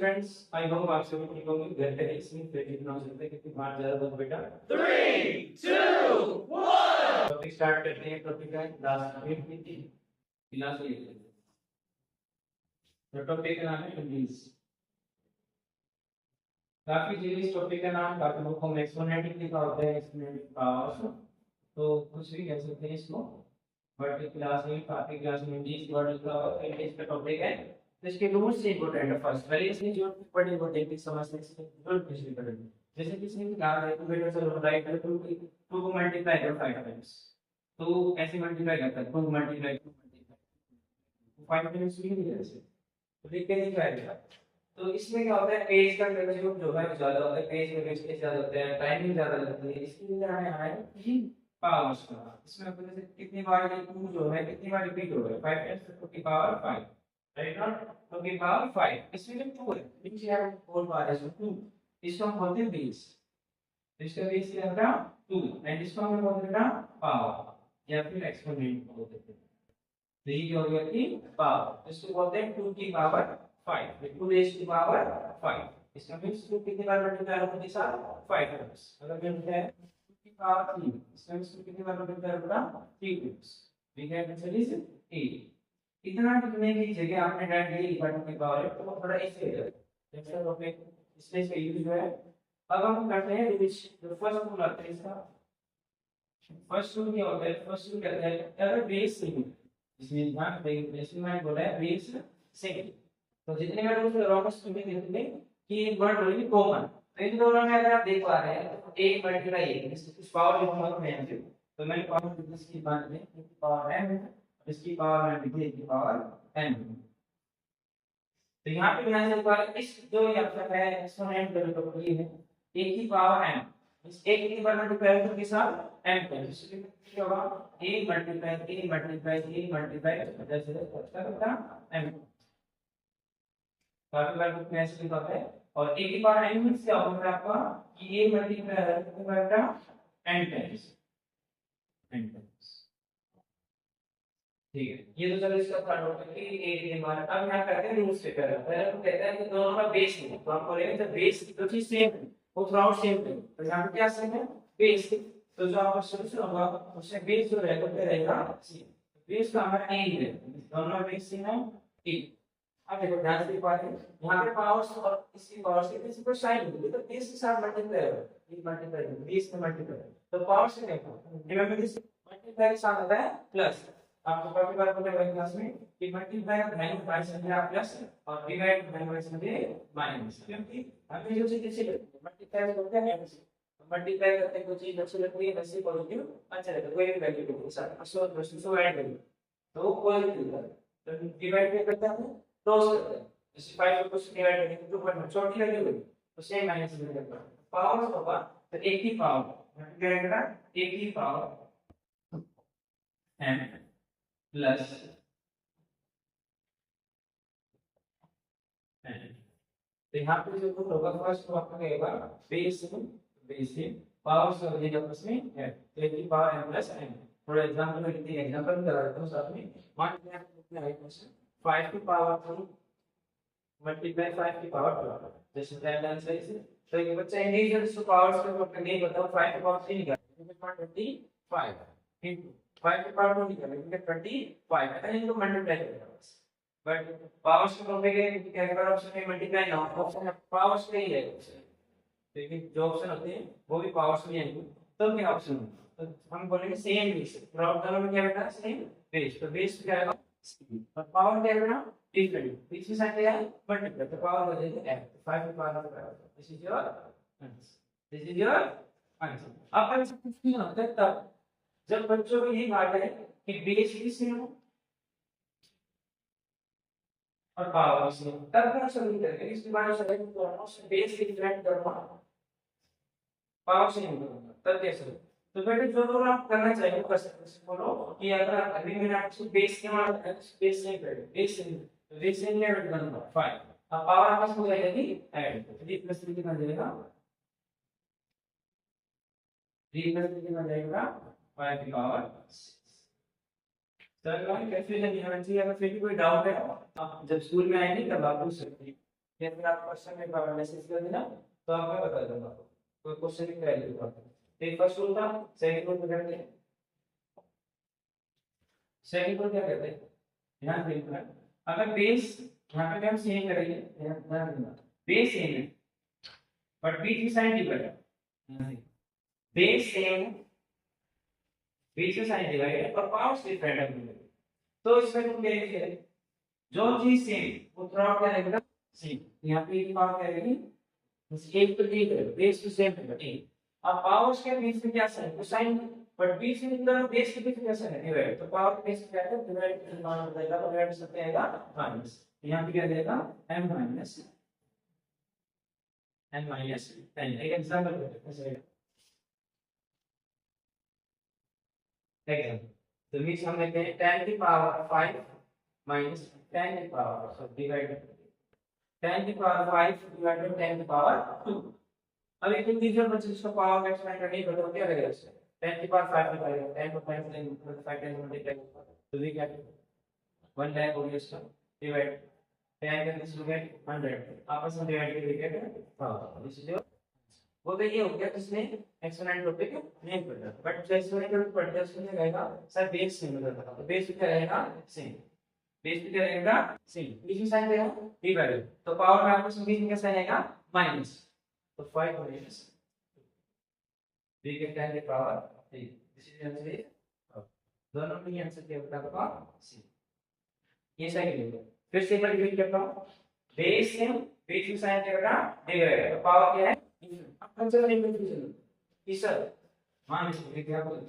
Students, I hope आप सभी ठीक होंगे। घर पे इसमें फिर कितना हो सकता है कितनी बार ज्यादा दो बेटा 3, 2, 1. टॉपिक स्टार्ट करते हैं। टॉपिक है क्लास 8 की क्लास 8। तो टॉपिक का नाम है इंग्लिश। काफी चीज टॉपिक का नाम काफी लोगों को एक्सपोनेंट लिखा होता है, एक्सपोनेंट पावर्स, तो कुछ भी कह सकते हैं इसको। बट क्लास में काफी क्लास में इंग्लिश वर्ड लिखा हुआ है, इंग्लिश का टॉपिक है। तो इसके रूल्स से इंपॉर्टेंट है। फर्स्ट पहले इसमें जो बड़ी इंपॉर्टेंट समझने से रूल कुछ भी करेंगे। जैसे किसी ने कहा है तो बेटा चलो राइट है, 2 को मल्टीप्लाई करो 5 टाइम्स। तो ऐसे मल्टीप्लाई करता है 2 मल्टीप्लाई 2 मल्टीप्लाई 5 टाइम्स भी नहीं है ऐसे, तो लिख के नहीं जाएगा। तो इसमें क्या होता है, पेज का कंज्यूम जो है ज्यादा होता है, पेज में स्पेस ज्यादा होता है, टाइमिंग ज्यादा लगती है। इसके लिए हमें आया है पावर्स का। इसमें अपने से कितनी बार ये 2 जो है कितनी बार रिपीट हो रहा है, 5 टाइम्स टू की पावर 5, राइट ना, टू की पावर 5। इसमें जो 2 है नीचे हम बोल पा रहे हैं 2, इसको हम बोलते हैं बेस। इसका बेस क्या होगा 2, एंड इसको हम बोलते हैं पावर या फिर एक्सपोनेंट बोलते हैं। तो ये क्या हो गया कि पावर, इसको बोलते हैं 2 की पावर 5, 2 रेज़ टू पावर 5। इसका मींस 2 कितनी बार मल्टीप्लाई होगा इसके साथ 5 टाइम्स। अगर मैं लिखता है 2 की पावर 3, इसका मींस 2 कितनी बार मल्टीप्लाई होगा 3 times. We can answer is 8। इतना लिखने की जगह आपने डाल दिया डिवाइड की पावर है, तो वो थोड़ा ऐसे हो जाएगा। जैसे ओके इसमें इसका यूज जो है। अब हम करते हैं डिविजन। जो फर्स्ट रूल आता है इसका, फर्स्ट रूल क्या होता है, फर्स्ट रूल कहता है अगर बेस सेम, इसमें ध्यान दें बेस में बोला है बेस सेम, तो जितने बार उस रोमस में देखते हैं कि एक वर्ड बोलेंगे कॉमन। तो इन दोनों में अगर आप देख पा रहे हैं तो एक मल्टीप्लाई एक, इस पावर लिखूंगा मैं यहाँ पे। तो मैंने पावर इसकी बात में पावर m, इसकी पावर में लिखी की पावर n। तो यहाँ पे ध्यान से पावर इस जो यहाँ पे है एक्सपोनेंट करो, ये है एक की पावर m। इस एक की बार मल्टीप्लाई करने के साथ m का इसलिए क्या होगा a multiply a multiply a multiply जैसे करता m। काफी बार बुक में ऐसे लिखा होता है। और एक ही बार n मींस क्या होगा आपका कि a मल्टीप्लाई करता n टाइम्स, n टाइम्स। ठीक है, ये तो चलो इसका थर्ड होता है कि a के बार। अब यहाँ करते हैं रूल्स पे पहले पहले तो कहते हैं कि दोनों का बेस है, तो हम बोलेंगे जब बेस तो चीज सेम है वो थ्राउट सेम है। तो यहाँ पे क्या सेम है बेस, तो जो आपका सॉल्यूशन होगा उससे बेस जो रहेगा वो रहेगा सेम। बेस का हमारा a है, दोनों बेस सेम है a। अब देखो ध्यान से बात है, यहाँ पे पावर्स और इसकी पावर्स के बीच में साइन होगी, तो बेस के साथ मल्टीप्लाई होगा, ये मल्टीप्लाई बेस में मल्टीप्लाई, तो पावर्स से देखो रिमेंबर दिस मल्टीप्लाई के साथ आता है प्लस। आपको काफी बार बोला है क्लास में कि मल्टीप्लाई वैल्यू बाय संख्या प्लस और डिवाइड वैल्यू बाय संख्या माइनस, क्योंकि हमें जो चीज अच्छी लगती है मल्टीप्लाई करते हैं मल्टीप्लाई करते हैं कोई चीज अच्छी लगती है वैसे पॉजिटिव अच्छा लगता है, कोई भी वैल्यू के साथ सो ऐड करिए तो पॉजिटिव होता है। तो डिवाइड करते हैं क्लोज करते हैं, जैसे 5 को कुछ डिवाइड करेंगे तो 2 छोटी वैल्यू होगी तो सेम माइनस में करता है। पावर होगा तो एक ही पावर क्या करेगा एक ही पावर m प्लस n। तो यहाँ पे जो रूल होगा फर्स्ट तो आपका क्या होगा बेस से पावर से हो जाएगा आपस में है, तो एक ही पावर m प्लस n। थोड़ा एग्जांपल लिखते हैं, एग्जांपल करा देता हूँ साथ में। मान लीजिए आप कितना है क्वेश्चन 5 की पावर 3 मल्टीप्लाई 5 की पावर 12, जैसे दैट आंसर इज। तो एक बच्चा इंडिविजुअल इसको पावर्स को आपको नहीं बताओ 5 की पावर 3 निकाल 25 इनटू 5 की पावर 2 निकाल 25 है, इनको मल्टीप्लाई करेगा बस। बट पावर्स को कहोगे कि क्या कर ऑप्शन में मल्टीप्लाई ना हो, ऑप्शन पावर्स पे ही है ऑप्शन। लेकिन जो ऑप्शन होते हैं वो भी पावर्स में आएंगे, तो क्या ऑप्शन होगा तो हम बोलेंगे सेम बेस। दोनों में क्या बेटा सेम बेस, तो बेस क्या आएगा और पावर क्या बेटा डिफरेंट, बीच में साइन क्या है मल्टीप्लाई, तो पावर हो जाएगी m, 5 की power 5। This is your answer, this is your answer. अब ऐसा कुछ नहीं होता है तब जब बच्चों को यही बात है कि बेस भी सेम हो और पावर से, तब क्या सॉल्व करेंगे इसके बारे में सॉल्व करना है बेस के डिफरेंट करना पावर से नहीं करूंगा तब कैसे। तो बेटे जो लोग आप करना चाहिए कर सकते हैं, बोलो कि अगर अभी मैंने आपको बेस के मान बेस नहीं करें बेस नहीं तो बेस नहीं ऐड करूंगा 5, अब पावर आपस हो जाएगी ऐड 3 प्लस 3 कितना जाएगा 3 प्लस 3 कितना जाएगा 5 की पावर 6। सर कंफ्यूजन नहीं होना चाहिए, अगर फिर भी कोई डाउट है आप जब स्कूल में आएंगे तब आप पूछ सकते हैं। फिर मैं आपको क्वेश्चन में पावर मैसेज कर देना तो आपको बता दूंगा कोई क्वेश्चन की वैल्यू का। तो फर्स्ट रूल था, सेकंड रूल क्या करते हैं, सेकंड रूल क्या करते हैं, ध्यान देना। अगर बेस यहाँ पे हम सेम करेंगे, ध्यान देना, बेस सेम है बट बीच में साइन डिवाइड है, बेस सेम है बीच में साइन डिवाइड है और पावर्स डिफरेंट है। तो इसमें तुम क्या करेंगे, जो चीज सेम वो थ्रू आउट क्या रहेगा सेम। यहाँ पे एक पावर क्या रहेगी, एक तो ठीक है बेस तो सेम है ठीक। अब पावर्स के बीच में क्या साइन, तो साइन, बट बीच में मतलब बेस के बीच में क्या साइन है डिवाइड, तो पावर के बीच में क्या है डिवाइड मान हो जाएगा, तो डिवाइड सकते हैं माइनस, यहाँ पे क्या देगा m माइनस n माइनस 10। एक एग्जांपल देखते हैं, एग्जांपल तो बीच हम लेते हैं 10 की पावर 5 माइनस 10 की पावर, सो डिवाइड 10 की पावर 5 डिवाइडेड 10 की पावर 2। अब एक इंटीजर बच्चे जिसका पावर का एक्सपेंड करने की तो क्या करेगा इससे, 10 की पावर 5 निकालेगा, 10 को 5 से मल्टीप्लाई करेंगे, मल्टीप्लाई तो ये क्या 1 लाख हो गया इसका, डिवाइड 10 का दिस डिवाइड 100 आपस में डिवाइड करके क्या करें, हां दिस इज वो तो ये हो गया किसने एक्सपोनेंट टॉपिक नहीं पढ़ा, बट जो एक्सपोनेंट टॉपिक पढ़ते हैं उसमें क्या रहेगा सर बेस सेम रहेगा, तो बेस क्या रहेगा सेम, बेस क्या रहेगा सेम, बीच में साइन रहेगा डिवाइड, तो पावर में आपको बीच में क्या साइन आएगा माइनस, तो 5 माइनस b के 10 की पावर 3, दिस इज आंसर। दोनों में आंसर क्या होता होगा सी, ये सही है। फिर से मल्टीप्लाई करता हूं, बेस सेम बीच में साइन रहेगा डिवाइड, तो पावर क्या है अब कंसीडर इंडिविजुअल कि सर मान लीजिए एग्जांपल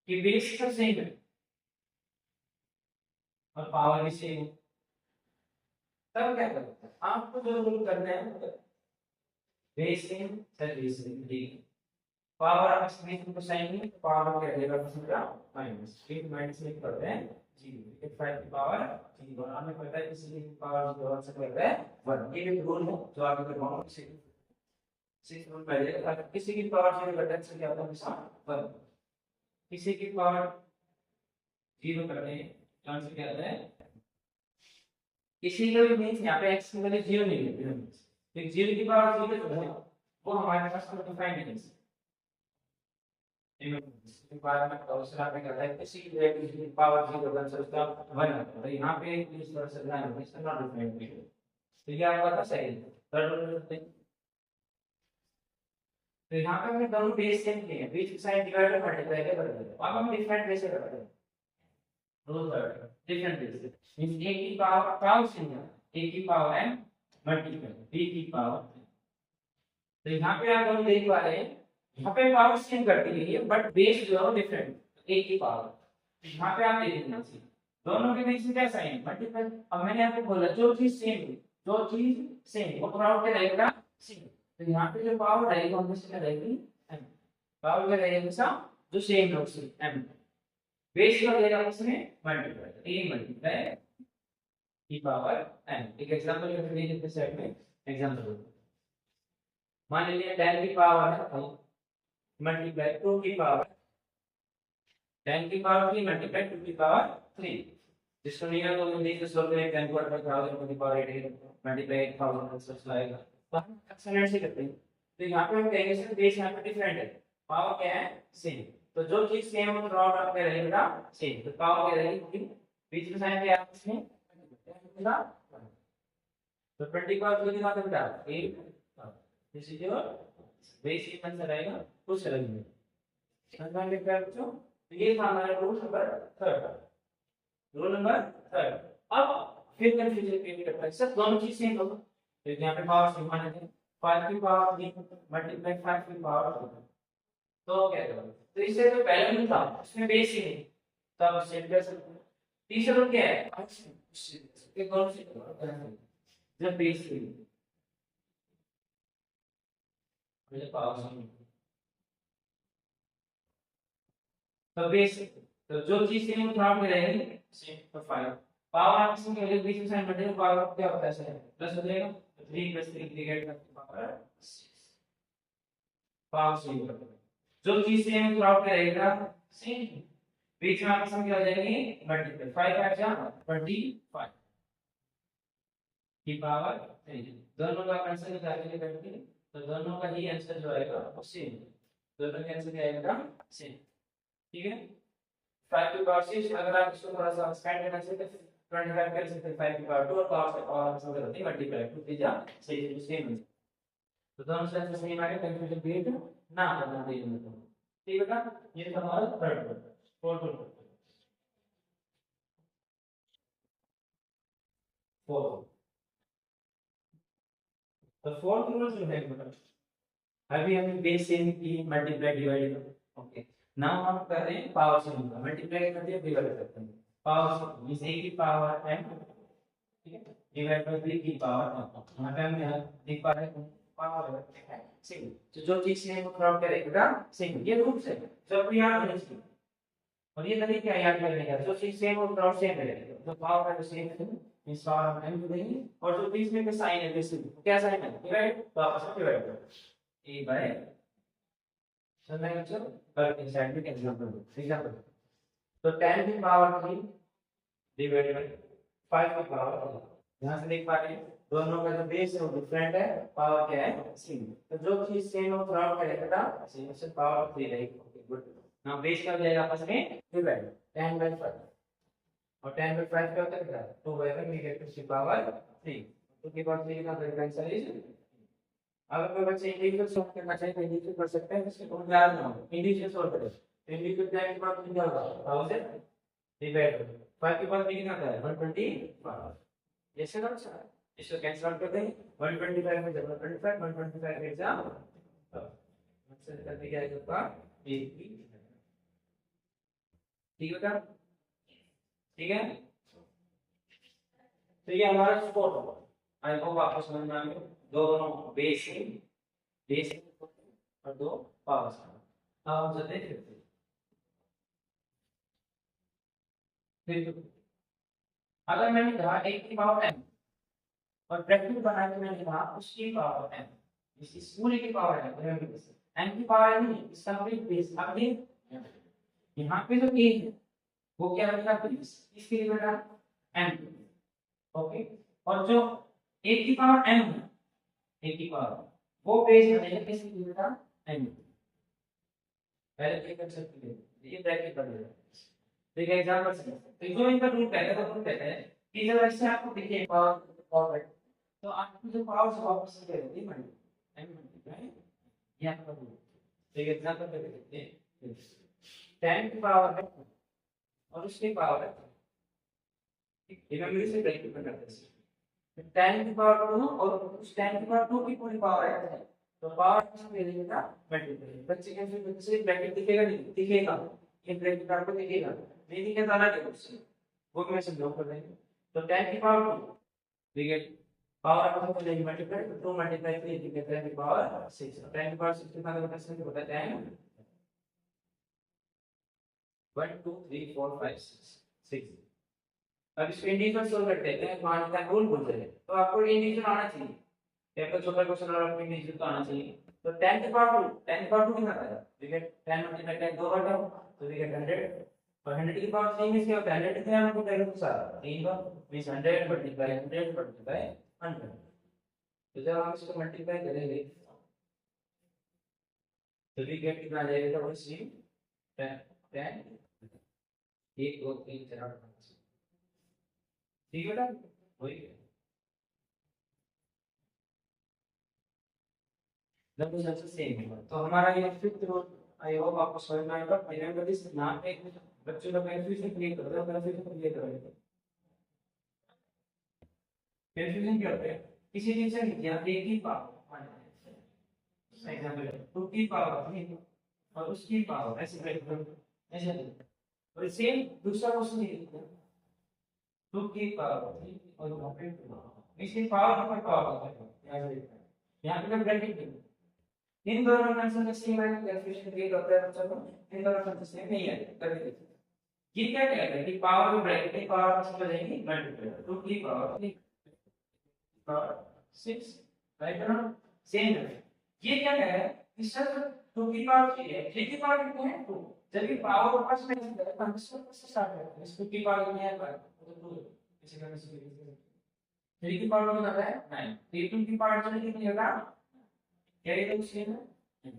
कि बेस का सेम है और पावर भी सेम है, तब क्या करते हैं आपको जो रूल करना है, base same sir base same ठीक, पावर आप इसमें को साइन नहीं तो पावर क्या रहेगा दूसरा माइनस, फिर माइनस में करते हैं 0 5 की पावर 0, हमें पता है किसी की पावर 0 से कर रहा है 1, ये भी रूल है जो आगे करवाऊंगा सिक्स रूल पहले, अगर किसी की पावर 0 करते हैं तो क्या होता है हमेशा 1, किसी की पावर 0 करते हैं तो आंसर क्या आता है, किसी का भी मींस यहाँ पे x की वैल्यू 0 नहीं है, तो 0 की पावर 0 जो है वो हमारे पास को डिफाइन नहीं है, एक बार में दूसरा में कहता है किसी की वैल्यू की पावर 0 का आंसर उसका 1 आता है, तो यहाँ पे इस तरह से ध्यान रखना इसका नॉट डिफाइन है, तो ये आपका था सही है। तो यहाँ पे हमने दोनों बेस सेम किए हैं, बीच की साइन डिवाइड और मल्टीप्लाई कर दिया, अब हम डिफरेंट वे से करते हैं, रूल डिफरेंट वे से मींस a की पावर सेम है, a की पावर m मल्टीप्लाई b की पावर, तो यहाँ पे आप दोनों देख पा रहे हैं यहाँ पे पावर सेम करती गई है बट बेस जो है डिफरेंट, a की पावर यहाँ पे आप देख लेना दोनों के बीच में क्या साइन है मल्टीप्लाई। अब मैंने यहाँ पे बोला जो चीज सेम है, जो चीज सेम वो थोड़ा क्या रहेगा सेम, तो यहाँ पे जो पावर रहेगी हमेशा क्या रहेगी m, पावर क्या रहेगी हमेशा जो सेम है उससे m, बेस क्या रहेगा उसमें मल्टीप्लाई a मल्टीप्लाई की पावर m। एक एग्जांपल लेते हैं इस साइड में, एग्जांपल मान लीजिए 10 की पावर है मल्टीप्लाई 2 की पावर 10 की पावर 3 मल्टीप्लाई 2 की पावर 3, जिसको निकाल दो तो देखिए सॉल्व करें 10 को 1000 की पावर 8 मल्टीप्लाई 1000 आंसर आएगा, तो हम एक्सपेरिमेंट से करते हैं। तो यहाँ पे हम कहेंगे सर बेस यहाँ पे डिफरेंट है, पावर क्या है सेम, तो जो चीज सेम हो तो ड्रॉ आउट क्या रहेगा सेम, तो पावर क्या रहेगी बीच में साइन क्या है इसमें तो 20 का जो दिमाग में बेटा 8, दिस इज योर बेस ये आंसर आएगा कुछ अलग नहीं, समझ में क्या बच्चों, तो ये था हमारा रूल नंबर 3, रूल नंबर 3। अब फिर कंफ्यूजन क्रिएट करता है सर दोनों चीज सेम होगा, तो यहाँ पे पावर सेम मान लेते हैं 5 की पावर 3 मल्टीप्लाई 5 की पावर 2, तो क्या करोगे, तो इससे जो पहले रूल था उसमें बेस ही नहीं, तो आप सेट कर सकते हैं। तीसरा रूल क्या है एक और से जब बेस ही मुझे पावर सेम तो बेस, तो जो चीज सेम थोड़ा में रहेगी सेम, तो 5 पावर आप इसमें पहले बीच में साइन बढ़ेगा पावर क्या होता है सर प्लस हो जाएगा, तो 3 + 3 डिवाइड करके पावर 6 पावर सेम, जो चीज सेम थोड़ा में रहेगा सेम, बीच में आपस में क्या हो जाएगी मल्टीप्लाई 5 5 जा 25, की पावर 3, दोनों का आंसर कैलकुलेट करके तो दोनों का ही आंसर जो आएगा वो सेम, दोनों का आंसर क्या आएगा सेम। ठीक है, 5 की पावर 6 अगर आप इसको थोड़ा सा एक्सपेंड करना चाहते हैं तो 25 कर सकते हैं 5 की पावर 2 और पावर से और आंसर होती है मल्टीप्लाई 2 3 जा सही सेम है। तो दोनों से आंसर सेम आ गया, कंफ्यूजन क्रिएट ना करना चाहिए मतलब। ठीक बेटा, ये हमारा third question, fourth question, fourth. तो फोर्थ रूल जो है बेटा, अभी हमें बेस सेम की मल्टीप्लाई डिवाइड, ओके नाउ हम कर रहे हैं पावर से मल्टीप्लाई करते हैं डिवाइड करते हैं, पावर से मींस a की पावर m, ठीक है, डिवाइड बाय 3 की पावर m। यहाँ पे हम यहाँ देख पा रहे हैं पावर है सेम, तो जो चीज से वो क्रॉप करेगा सेम, ये रूल से जब भी याद होना चाहिए। और ये तरीका याद करने का, जो चीज सेम और क्रॉस सेम रहेगा, तो पावर का सेम है इस पावर m को देंगे, और जो बीच में का साइन है जैसे क्या साइन है डिवाइड, तो आपस में डिवाइड करो a बाय, समझ गए बच्चों, पर इनसाइड में एग्जांपल एग्जांपल, तो 10 की पावर 3 डिवाइडेड बाय 5 की पावर 3, यहां से देख पा रहे हैं दोनों का जो बेस है वो डिफरेंट है, पावर क्या है सेम, तो जो चीज सेम और क्रॉस करेगा सेम से पावर 3 रहेगी। ओके गुड, नाउ बेस क्या हो जाएगा आपस में डिवाइड 10 बाय 5, और 10 बाय 5 क्या होता है 2 by 5 we get to the power 3, तो की पावर 3 का आंसर इज, अगर कोई बच्चे इंडिविजुअल सॉल्व करना चाहे तो इंडिविजुअल कर सकते हैं, इससे कोई याद ना हो इंडिविजुअल सॉल्व करें तो इंडिविजुअल टाइम के बाद क्या होगा 1000 डिवाइड 5 के बाद कितना आता है 125, जैसे ना सर इसको कैंसिल आउट कर देंगे 125 में जब 125 125 एग्जाम आंसर कर दिया है आपका 1 ठीक है बेटा, ठीक है, तो ये हमारा स्कोर होगा। आई होप आपको समझ में आ गया, दोनों बेस और दो पावर। अब हम चलते हैं फिर, अगर मैंने कहा 1 की पावर m और ब्रैकेट बना के मैंने कहा उसकी पावर m, इसी पूरे की पावर m, m की पावर नहीं इसका मतलब बेस, अब ये यहाँ पे जो a है वो क्या बनेगा बेस, इसके लिए बेटा m, ओके, और जो 1 की पावर m है 1 की पावर वो बेस बनेगा किसके लिए बेटा m, पहले क्या कर सकते हैं ये ब्रैकेट कर लेना, ठीक है एग्जांपल से, तो जो इनका रूट है तो रूट कहते हैं कि जब ऐसे आपको दिखे पावर तो आपको जो पावर से वापस क्या होती है m मल्टीप्लाई ये आपका रूट, ठीक है एग्जांपल पे देखते हैं 10 की पावर है और उसकी पावर है, ठीक है मेमोरी से ब्रैकेट में करते हैं 10 की पावर 2 और उस 10 की पावर 2 की पूरी पावर है, तो पावर किसमें देगा मल्टीप्लाई, बच्चे के फिर बच्चे ब्रैकेट दिखेगा नहीं दिखेगा, ये ब्रैकेट आपको दिखेगा नहीं दिखेगा ना देखो वो मैं समझाऊं कर देंगे, तो 10 की पावर 2 ठीक है, पावर आपको हो जाएगी मल्टीप्लाई, तो 2 मल्टीप्लाई 3 की 10 की पावर 6, 10 की पावर 6 कितना होता है होता है 1 2 3 4 5 6। अब इसको इंडिविजुअल सोल्व करते हैं, मान का रूल बोल रहे हैं तो आपको इंडिविजुअल आना चाहिए, पेपर छोटा क्वेश्चन और आपको इंडिविजुअल तो आना चाहिए, तो 10 की पावर 2 10 की पावर 2 कितना आता है वी गेट 10 मल्टीप्लाई 10 दो बार करो तो वी गेट 100, और 100 की पावर 3 में क्या होता है 100 कितने हमको पहले तो सारा 3 बार मींस 100 मल्टीप्लाई 100 मल्टीप्लाई 100, तो जब हम इसको मल्टीप्लाई करेंगे तो वी गेट कितना आ जाएगा वो सेम 10 10 1 2 3 4 5, ठीक है बेटा वही लगभग सबसे सेम है, तो हमारा ये फिफ्थ रूल आई होप आपको समझ में आएगा, रिमेंबर दिस ना एक बच्चों का कंफ्यूजन क्लियर कर दो, कंफ्यूजन क्लियर करोगे कंफ्यूजन क्या होता है किसी चीज से नहीं यहाँ एक ही पावर एग्जांपल 2 की पावर और उसकी पावर ऐसे ब्रेक करो ऐसे, और सेम दूसरा क्वेश्चन नहीं लिखना 2 की पावर और इसकी पावर का पावर यहाँ पे ब्रैकेट इन दोनों फंक्शन का सेम है, कंफ्यूजन क्रिएट होता है बच्चों को, इन दोनों फंक्शन सेम नहीं है, करके देखिए ये क्या कहता है कि पावर में ब्रैकेट की पावर किस हो जाएगी मल्टीप्लाई 2 की पावर 6 राइट ना सेम है, ये क्या कह रहा है कि सर 2 की पावर 3 है 3 की पावर कितनी है 2, जबकि पावर वापस में हम इसको कैसे स्टार्ट करते हैं, इस 2 की पावर कितनी है 2 इसे करने से 3 की पावर कितना है 9 3 2 की पावर चले कितनी होगा क्या ये तो सेम है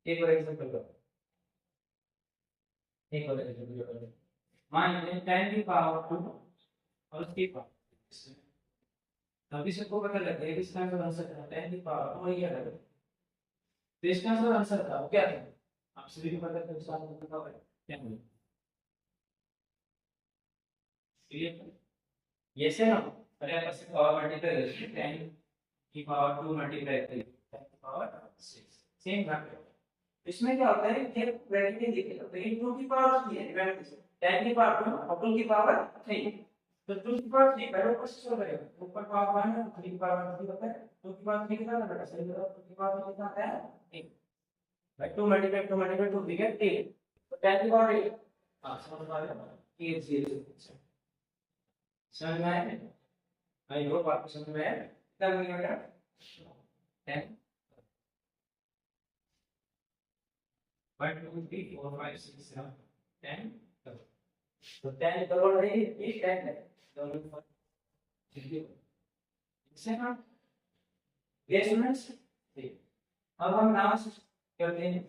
एक और एग्जांपल करो एक और एग्जांपल करो मान लीजिए 10 की पावर 2 और उसकी पावर अभी सबको पता लग गया कि इसका आंसर आंसर है 10 की पावर तो वही है तो इसका आंसर आंसर था वो क्या था आप सभी को पता है इसका आंसर क्या है क्या है क्लियर ये से ना अरे आप से पावर मल्टीप्लाई करेंगे 10 की पावर 2 मल्टीप्लाई करेंगे 10 की पावर 6 सेम ना इसमें क्या होता है कि वैल्यू देखिए तो ये 2 की पावर की है डिवाइड 10 की पावर 2 और 2 की पावर 3 तो 2 की पावर 3 पहले ऊपर से सॉल्व करेगा ऊपर पावर 1 है 3 की पावर 3 होता है 2 की पावर 3 कितना आता है बेटा सही बताओ 2 की पावर कितना आता है 1 भाई 2 मल्टीप्लाई 2 ठीक है 8 तो 10 की पावर 8 हां समझ आ गया 8 0 समझ में आया आई होप आपको समझ में आया कितना बनेगा बेटा 10 1 2 3 4 5 6 7 10 तो 10 करोड़ है ये 10 है दोनों पर इससे हम बेसमेंट्स अब हम नाम करते हैं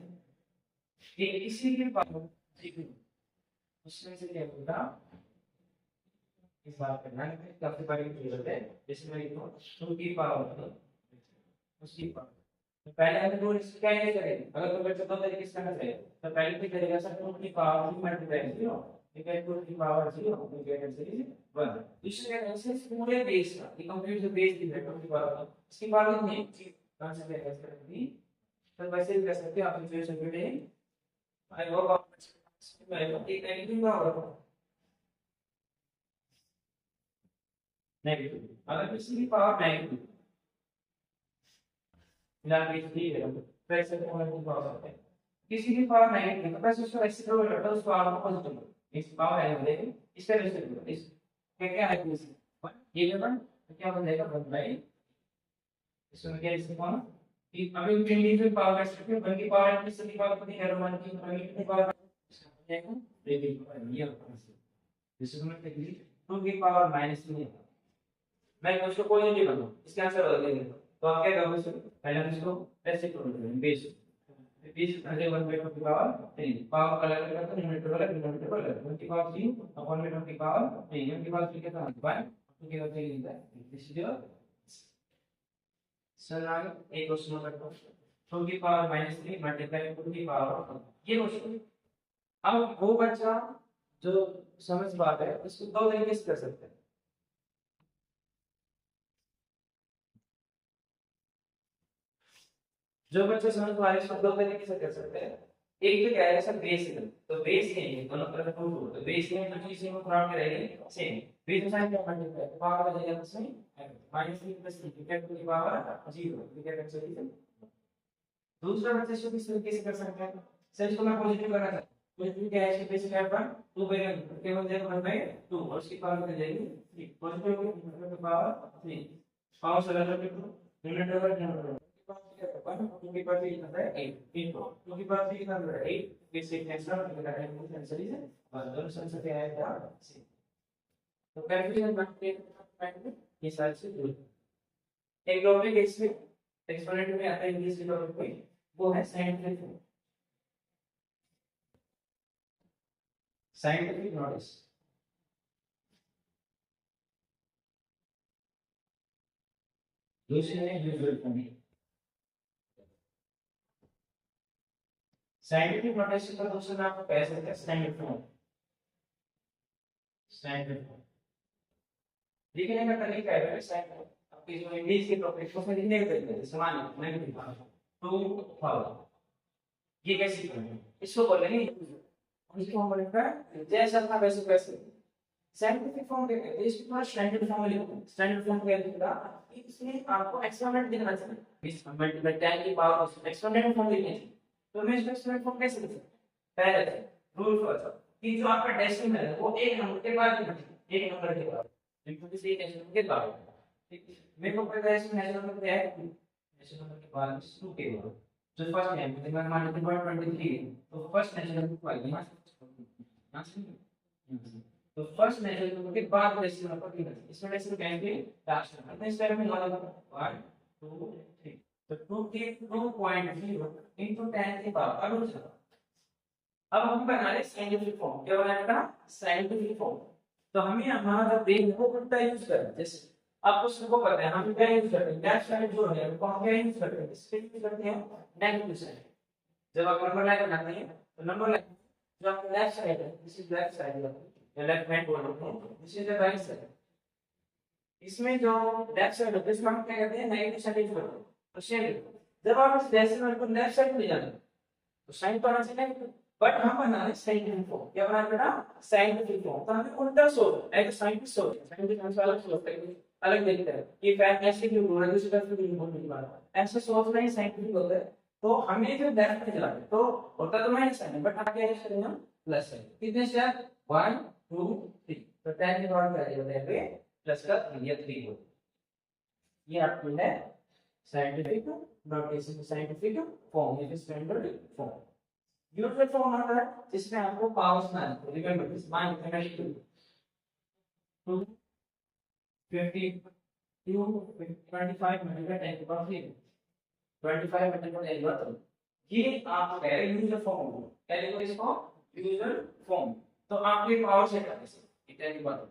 कि इसी के पावर उसमें से क्या होगा इस बात करना है काफी बारी की जरूरत है जिसमें लिखो 2 की पावर उसकी पावर तो पहले हम दो इसको क्या ये करेंगे अगर तो बच्चा दो तरीके से करना चाहिए तो पहले भी करेगा सर 2 की पावर 2 मल्टीप्लाई 0 ठीक है 2 की पावर 0 डिवाइडेड बाय 1 दूसरे ऐसे पूरे बेस का ये कंप्लीट जो बेस दी है 2 की पावर इसकी पावर कितनी है कौन सा कैसे करेंगे तो वैसे भी कर सकते हो आप सिचुएशन पे ले आई होप आप एक नेगेटिव पावर नेगेटिव अगर किसी की पावर नेगेटिव मिला के थ्री है तो ऐसे पॉइंट पावर होता है किसी की पावर नेगेटिव है तो बस उसको ऐसे करो बेटा उस पावर को पॉजिटिव इस पावर है देखिए इस तरह से करो इस क्या है इस ये लेवन तो क्या बन जाएगा 1 बाय इसमें क्या इसमें कौन कि अभी इंडिविजुअल पावर का स्ट्रक्चर 1 की पावर किस की पावर पता है 1 की पावर जाएगा रेडियन पावर ये होता है इसमें टेक्निक 2 की पावर -3 मैं उसको पॉजिटिव बनाऊं इसका आंसर बदल देंगे तो आप क्या करोगे पहले हम इसको ऐसे करोगे बेस बेस अरे 1 बाय 2 की पावर 3 पावर अलग अलग करते हैं न्यूमरेटर अलग डिनोमिनेटर अलग 1 की पावर 3 अपॉन में 2 की पावर 3 1 की पावर 3 कितना होता है 2 की पावर 3 लिखता है दिस इज योर सर आगे एक क्वेश्चन नंबर 2 की पावर -3 मल्टीप्लाई 2 की पावर ये क्वेश्चन अब वो बच्चा जो समझ पाता है उसको दो तरीके से कर सकते हैं जो बच्चे समझ पा रहे हैं दो तरीके से कर सकते हैं एक तो क्या है सर बेस है तो बेस है ये दोनों तरफ टू तो बेस में जो चीजें वो प्राप्त करेंगे सेम बेस में साइन क्या मल्टीप्लाई तो पावर हो जाएगा सेम -3 + 3 ठीक है टू की पावर 0 ठीक है कैंसिल दूसरा बच्चे इसको किस तरीके से कर सकते हैं सर इसको मैं पॉजिटिव करना चाहता हूं पॉजिटिव क्या है इसके बेस क्या है 2 बाय केवल जाएगा 1 बाय 2 और उसकी पावर कितनी जाएगी 3 पॉजिटिव हो गया तो पावर 3 पावर से अलग करके न्यूमरेटर न्यूमरेटर टू की पावर कितना है 8 इनटू टू की पावर कितना है 8 फिर से कैंसिल कितना है आंसर इज और दोनों आंसर क्या है क्या तो कैलकुलेशन करते ये साइड से दूर एक टॉपिक इसमें एक्सपोनेंट में आता है इंग्लिश के टॉपिक में वो है साइंटिफिक नॉलेज दूसरे है यूजुअल फॉर्म साइंटिफिक नॉलेज का दूसरा नाम कह सकते हैं स्टैंडर्ड फॉर्म स्टैंडर्ड फॉर्म लिखने का तरीका है स्टैंडर्ड आपकी जो इंग्लिश के टॉपिक को उसमें लिखने का तरीका है समान है नेगेटिव तो फॉलो ये कैसे करेंगे इसको बोलेंगे इसको हम बोलेंगे जैसा अपना वैसे वैसे साइंटिफिक फॉर्म के इसको थोड़ा स्टैंडर्ड फॉर्म में लिखो स्टैंडर्ड फॉर्म क्या लिखा इसमें आपको एक्सपोनेंट दिखना चाहिए इस मल्टीप्लाई 10 की पावर एक्सपोनेंट फॉर्म लिखनी चाहिए तो मैं इसको एक्सपोनेंट फॉर्म कैसे लिख सकता पहले रूल फॉलो कि जो आपका डेसिमल है वो एक नंबर के बाद एक नंबर के बाद सिंपल से एक डेसिमल के बाद ठीक है मेरे को पता है इसमें डेसिमल क्या है डेसिमल के बाद 2 के बाद जो फर्स्ट है मतलब मैं मान लेते हैं 23 तो फर्स्ट डेसिमल को आएगा यहां से तो फर्स्ट नेचुरल के बाद डेसिमल पर कितना, इसमें डेसिमल कहेंगे लास्ट में, कितने स्टेप में लगा 1 2 3, तो 2 के 2.0 into 10 की पावर अब चलो, अब हम बना रहे साइंटिफिक फॉर्म, क्या बनाना का साइंटिफिक फॉर्म। तो हमें हमारा जो ब्रेन को उल्टा यूज करना है, जैसे आपको सबको पता है हम क्या यूज करते हैं, लेफ्ट साइड जो है वो हम क्या यूज करते हैं, इसके यूज करते हैं नेगेटिव साइड। जब आप नंबर लाइन बनाते हैं तो नंबर लाइन जो आपका लेफ्ट साइड है, दिस इज लेफ्ट साइड या लेफ्ट हैंड बोलते हैं, this is the right side. इसमें जो लेफ्ट साइड होता है इसमें हम क्या करते हैं, नेगेटिव साइड यूज करते हैं। तो सेम जब आप इस डेसिमल को लेफ्ट साइड ले जाते हैं तो साइन तो आना चाहिए नेगेटिव, बट हम बना रहे साइंटिफिक फॉर्म, क्या बना रहे हैं साइंटिफिक फॉर्म। तो हमें उल्टा सोच, एक साइंटिस्ट सोच, साइंटिस्ट हमसे अलग सोचता है, अलग देखता है कि फैक्ट ऐसे क्यों बोल रहा है, दूसरी तरफ क्यों बोल रही बात, ऐसे सोचना ही साइंटिफिक होता है। तो हमें जो लेफ्ट में चलाते तो होता तो माइनस साइन, बट आगे ऐसे करेंगे हम प्लस साइन। कितने स्टेप 1 2 3, तो 10 के बाद क्या हो जाएगा प्लस का 3 या 3 हो। ये आपकी है साइंटिफिक नोटेशन, साइंटिफिक फॉर्म, ये स्टैंडर्ड फॉर्म। यूजुअल फॉर्म आता है जिसमें आपको पावर्स ना है, रिमेंबर दिस मान 22 2 50 2 25 मल्टीप्लाई 10 की पावर 3, 25 मल्टीप्लाई 10 की पावर 3, ये आप है यूजुअल फॉर्म। क्या लिखो इसको यूजुअल फॉर्म। तो आप ये पावर से करते हैं 10 की पावर,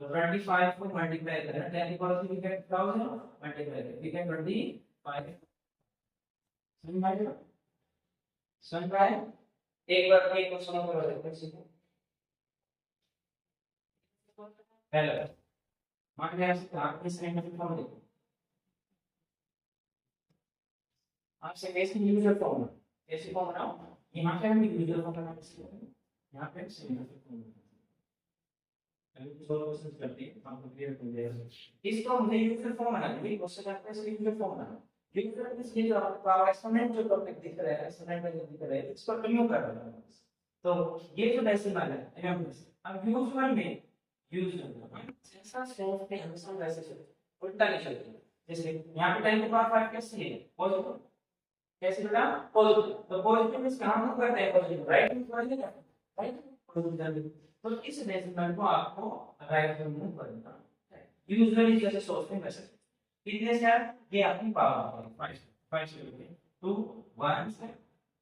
तो 25 को मल्टीप्लाई करें 10 की पावर 3 get 1000 मल्टीप्लाई करें we get 25 समझ में आया। एक बार एक क्वेश्चन और करवा देते हैं। पहला मान लिया आपने साइंटिफिक फॉर्म देखो, आपसे कैसे यूजुअल फॉर्म कैसे फॉर्म बनाओ, यहाँ पे हम यूजुअल फॉर्म बनाएंगे, यहाँ पे साइंटिफिक फॉर्म पहले सॉल्यूशंस करते हैं, आपको क्लियर हो जाएगा। इसको हमने यूजुअल फॉर्म बनाना है, क्वेश्चन आपको ऐसे यूजुअल फॉर्म बनाना है। यूजुअल मींस ये जो आपका पावर एक्सपोनेंट जो टॉपिक दिख रहा है, एक्सपोनेंट में जो दिख रहा है इसको रिमूव कर देना है। तो ये जो डेसिमल है रिमेंबर, अब यूजुअल में यूजुअल जैसा सेंस पे हमेशा वैसे चलते उल्टा नहीं चलते। जैसे यहाँ पे 10 की पावर 5 कैसे है पॉजिटिव, कैसे बेटा पॉजिटिव, तो पॉजिटिव मींस काम हम करते हैं positive, right means positive right positive. तो इस डेसिमल को आपको राइट में मूव करना है, यूजुअली जैसे सोचते हैं वैसे। कितने से ये आपकी पावर 5 5 से 2 1 से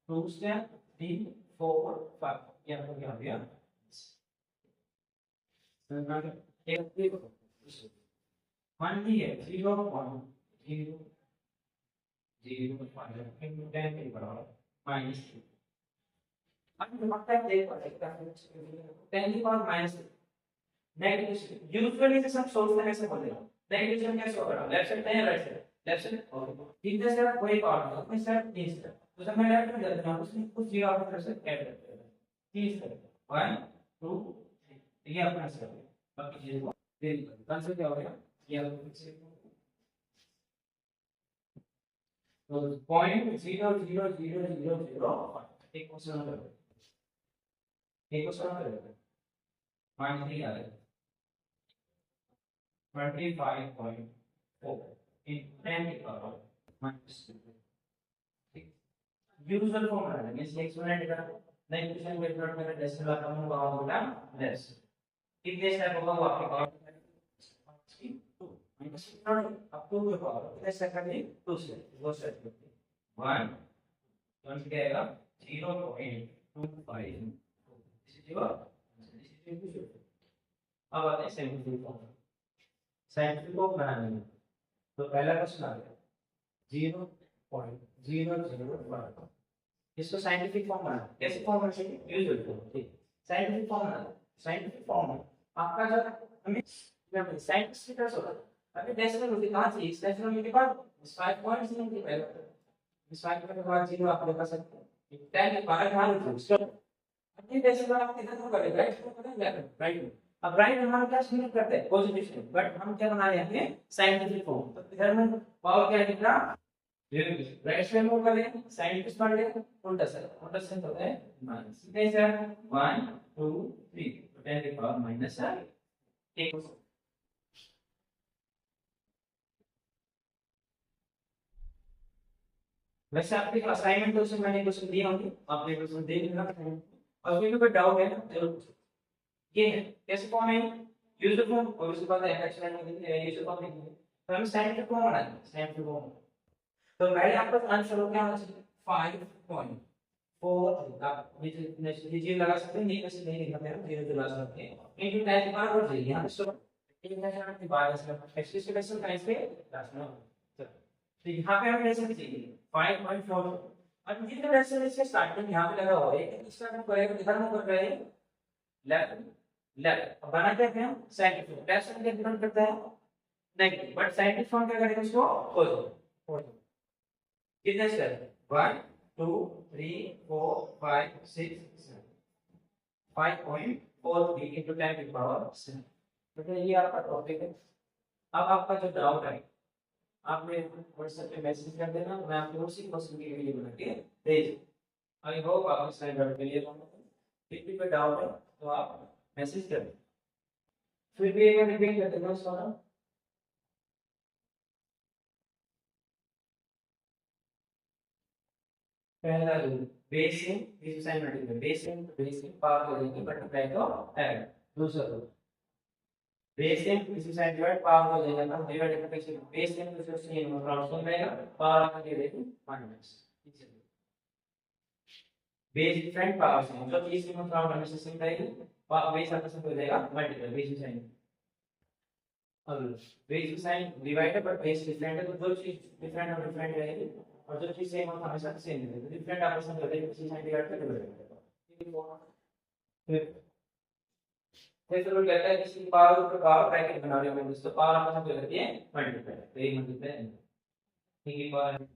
2 से 3 4 5, ये हो गया एक मान लीजिए 0 1 0 0 5 into 10 के बराबर माइनस 3। अब दिमाग का देख पड़ेगा 10 की पावर माइनस नेगेटिव, यूजुअली से सब सोचते हैं ऐसे बोलेगा नेगेटिव से कैसे होगा, लेफ्ट साइड नहीं राइट साइड, लेफ्ट साइड और कितने से कोई पावर अपने साइड 3 से, तो जब मैं लेफ्ट में जाता हूं उसमें कुछ जीरो अपने तरफ से ऐड करते हैं 3 से 1 2 3, ये अपना से बाकी चीजों को देख कल से क्या हो गया ये आपको फिर से तो 0.00005 एक क्वेश्चन और करो, एक क्वेश्चन और करो मान लीजिए आ गया 25.4 in 10 की पावर माइनस 2। यूजुअल फॉर्म है मींस एक्सपोनेंट का नहीं क्वेश्चन में नोट करना डेसिमल का हम पावर होगा लेस, कितने स्टेप होगा वो आपके power minus up to the power ऐसा करने 2 से वो सेट करते हैं 1 1 क्या आएगा 0.25 अब आते हैं साइंटिफिक फॉर्म। साइंटिफिक फॉर्म बनाने में तो पहला क्वेश्चन आ गया 0.001, इसको साइंटिफिक फॉर्म बनाना कैसे फॉर्म बना सकते यूजुअल फॉर्म। ठीक साइंटिफिक फॉर्म बनाना, साइंटिफिक फॉर्म आपका जब हमें साइंटिस्ट की तरह होता अभी डेसिमल होती कहां से इस डेसिमल के बाद 5.0 के पहले इस 5 के बाद 0 आप लगा सकते हैं 10 के बाद ध्यान रखिए अपनी डेसिमल आप कितना करें राइट राइट। अब राइट हमारा क्या शुरू करते हैं पॉजिटिव से, बट हम क्या बना रहे हैं साइंटिफिक फॉर्म। तो इधर में पावर क्या निकला राइट से मूव कर लें साइंटिस्ट पढ़ लें उल्टा से होता है माइनस कितने से 1 2 3 तो 10 की पावर माइनस 1। वैसे आपके असाइनमेंट तो मैंने क्वेश्चन दिए होंगे आपने क्वेश्चन देख लेना और कोई भी डाउट है ना जरूर ये है कैसे फॉर्म है यूजुअल फॉर्म और उसके बाद एक्सपेरिमेंट में देखेंगे यूजुअल फॉर्म देखेंगे तो हम साइंटिफिक फॉर्म बनाएंगे साइंटिफिक फॉर्म तो पहले आपका आंसर हो क्या होना चाहिए 5.4 आप ये लगा सकते हैं नहीं वैसे नहीं लिखते हैं जीरो लगा सकते हैं इनटू 10 की पावर बढ़ जाएगी यहां पे एक नेशन की बात है एक्सप्रेशन का इस पे रखना तो यहाँ पे हमें ऐसे चाहिए 5.4 अब जितने वैसे इसके स्टार्टिंग यहाँ पे लगा हुआ है इसका हम करेंगे किधर हम कर रहे हैं लेफ्ट लेफ्ट बना क्या है साइंटिफिक लेफ्ट साइड क्या डिफरेंट करता है नेगेटिव बट साइंटिफिक फॉर्म क्या करेगा इसको पॉजिटिव कितने स्टेप 1 2 3 4 5 6 7 5.43 into 10 की पावर 7 तो ये आपका टॉपिक है अब आपका जो डाउट है आप मेरे व्हाट्सएप पे मैसेज कर देना मैं आपको उसी क्वेश्चन की वीडियो बना के भेज आई होप आप इस टाइम डाउट क्लियर होगा फिर भी कोई डाउट है तो आप मैसेज कर दें फिर भी एक बार रिपीट कर देना उसका पहला रूल बेस इन इस साइमेट्रिक में बेस इन पावर को देंगे मल्टीप्लाई तो ऐड दूसरा रूल बेस इन इस साइड डिवाइड पावर को देंगे हम डिवाइड करके कैसे बेस इन तो से ये ट्रांसफॉर्म रहेगा पावर का दे देंगे माइनस बेस डिफरेंट पावर से जो चीज की ट्रांसफॉर्म हमेशा सेम रहेगी बेस आपका हो जाएगा मल्टीप्लाई बेस साइन अब base sign divide but base different है तो दो चीज डिफरेंट और डिफरेंट रहेगी और जो चीज सेम होता है हमेशा सेम रहेगी डिफरेंट आपस में होता है किसी साइन डिवाइड करके बदल फिर रूल कहता है किसी पावर को पावर ब्रैकेट बना रहे हो दोस्तों पावर आपस में होती है मल्टीप्लाई तो ये मल्टीप्लाई ठीक है power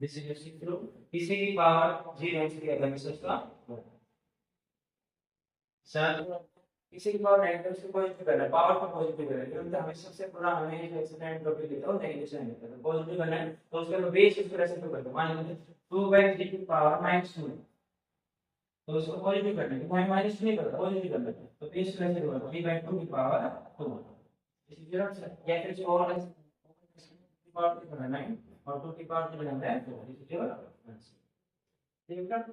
this is using through किसी की पावर 0 से क्या करना उसका सर किसी की पावर नेगेटिव से पॉजिटिव करना है पावर को पॉजिटिव करना है क्योंकि हमें सबसे बड़ा हमें एक एक्सीडेंट टॉपिक देता है नेगेटिव साइन देता है पॉजिटिव करना है तो उसका मैं बेस इस तरह से तो करता हूं मान लीजिए 2/3 की पावर -2 तो उसको पॉजिटिव करना है मैं माइनस नहीं करता पॉजिटिव करना है तो बेस तरह से होगा 3/2 की पावर 2 इसी तरह से या फिर और की पावर की करना है और 2 की पावर की बनाना है तो इसी तरह ठीक है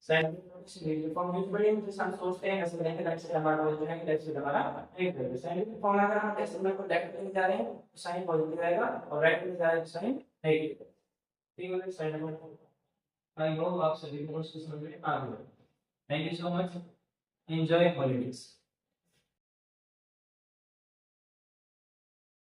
साइंटिफिक फॉर्म यूज बड़ी मुझे हम सोचते हैं ऐसे करेंगे लेफ्ट से हमारा पॉजिटिव है लेफ्ट से हमारा नेगेटिव है साइंटिफिक फॉर्म अगर हम डेसिमल को लेफ्ट में जा रहे हैं तो साइन पॉजिटिव रहेगा और राइट में जा रहे हैं तो साइन नेगेटिव ठीक है साइन आई होप आप सभी को समझ में आ गया thank you so much enjoy holidays